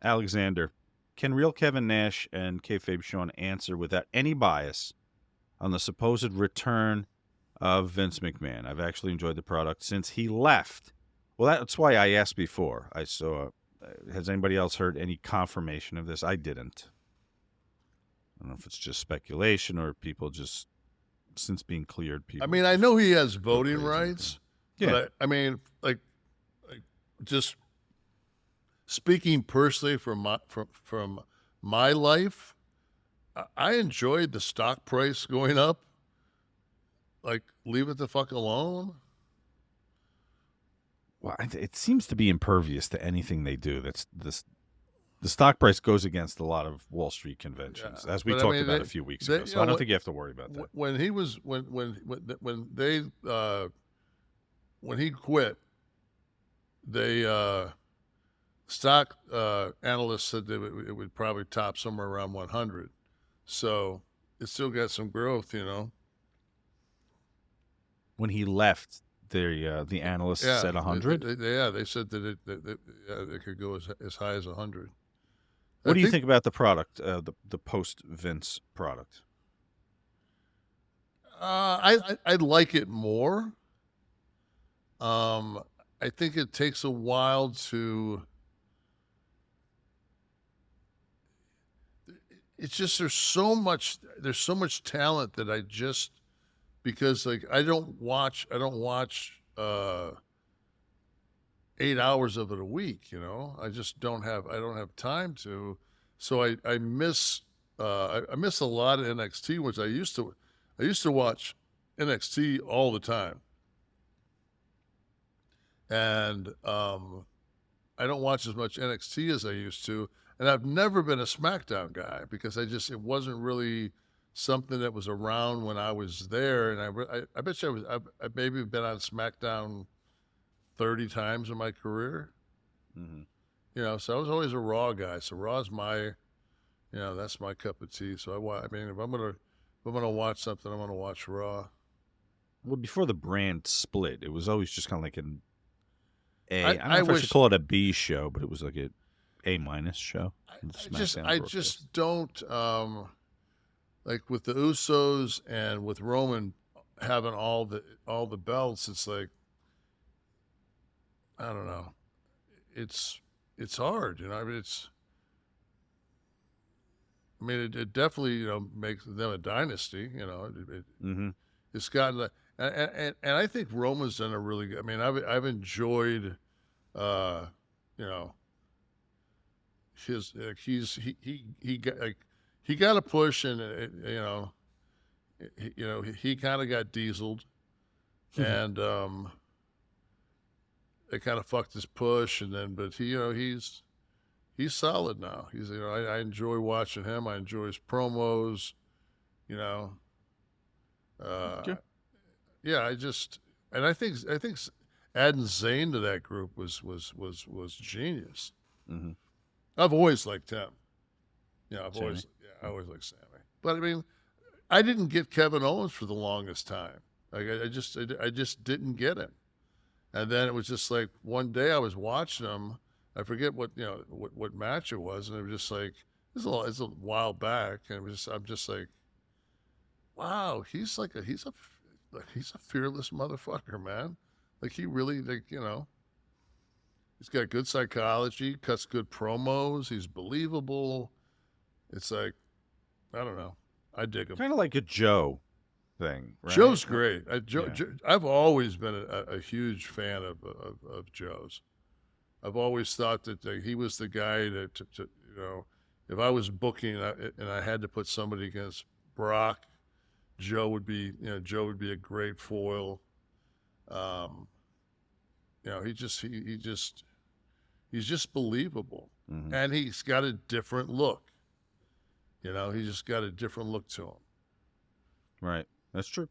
Alexander, can real Kevin Nash and kayfabe Sean answer without any bias on the supposed return of Vince McMahon? I've actually enjoyed the product since he left. Well, that's why I asked before. I saw. Has anybody else heard any confirmation of this? I didn't. I don't know if it's just speculation or people just, since being cleared, people. I mean, I know he has voting crazy. rights, Yeah. but I mean, like, just speaking personally from my life, I enjoyed the stock price going up. Like, leave it the fuck alone. Well, it seems to be impervious to anything they do. That's this. The stock price goes against a lot of Wall Street conventions, as we talked about a few weeks ago. So I don't think you have to worry about that. When he was when he quit, they stock analysts said that it would probably top somewhere around 100. So it still got some growth, you know. When he left, the analysts said 100. They said that it could go as high as 100. What do you think about the product, the post Vince product? I like it more. I think it takes a while to. It's just there's so much talent that I just, because like I don't watch 8 hours of it a week, you know. I don't have time to. So I miss a lot of NXT, which I used to watch NXT all the time. And I don't watch as much NXT as I used to, and I've never been a SmackDown guy because it wasn't really something that was around when I was there. And I bet you I've maybe been on SmackDown 30 times in my career. Mm-hmm. You know, so I was always a Raw guy. So Raw's that's my cup of tea. So if I'm gonna watch something, I'm gonna watch Raw. Well, before the brand split, it was always just kind of like an A. I don't know if I should call it a B show, but it was like an A- show. I just don't like with the Usos and with Roman having all the belts. It's like, I don't know. It's hard, you know. I mean, it definitely, you know, makes them a dynasty. You know, it's gotten and I think Roman's done a really good. I mean, I've enjoyed, you know, his he got a push, and he kind of got dieseled, and it kind of fucked his push, and then but he's solid now. He's I enjoy watching him. I enjoy his promos, you know. Yeah, I think adding Zayn to that group was genius. Mm-hmm. I've always liked him. Yeah, I always liked Sammy. But I mean, I didn't get Kevin Owens for the longest time. Like I just didn't get him. And then it was just like one day I was watching him. I forget what match it was, and it was just like it's a while back, and I'm just like, wow, he's a fearless motherfucker, man. Like he really, he's got good psychology, cuts good promos, he's believable. It's like, I don't know, I dig him. Kind of like a Joe thing, right? Joe's great. I've always been a huge fan of Joe's. I've always thought that he was the guy to if I was booking and I had to put somebody against Brock, Joe would be a great foil. He's just believable, and he's got a different look. He's just got a different look to him. Right, that's true.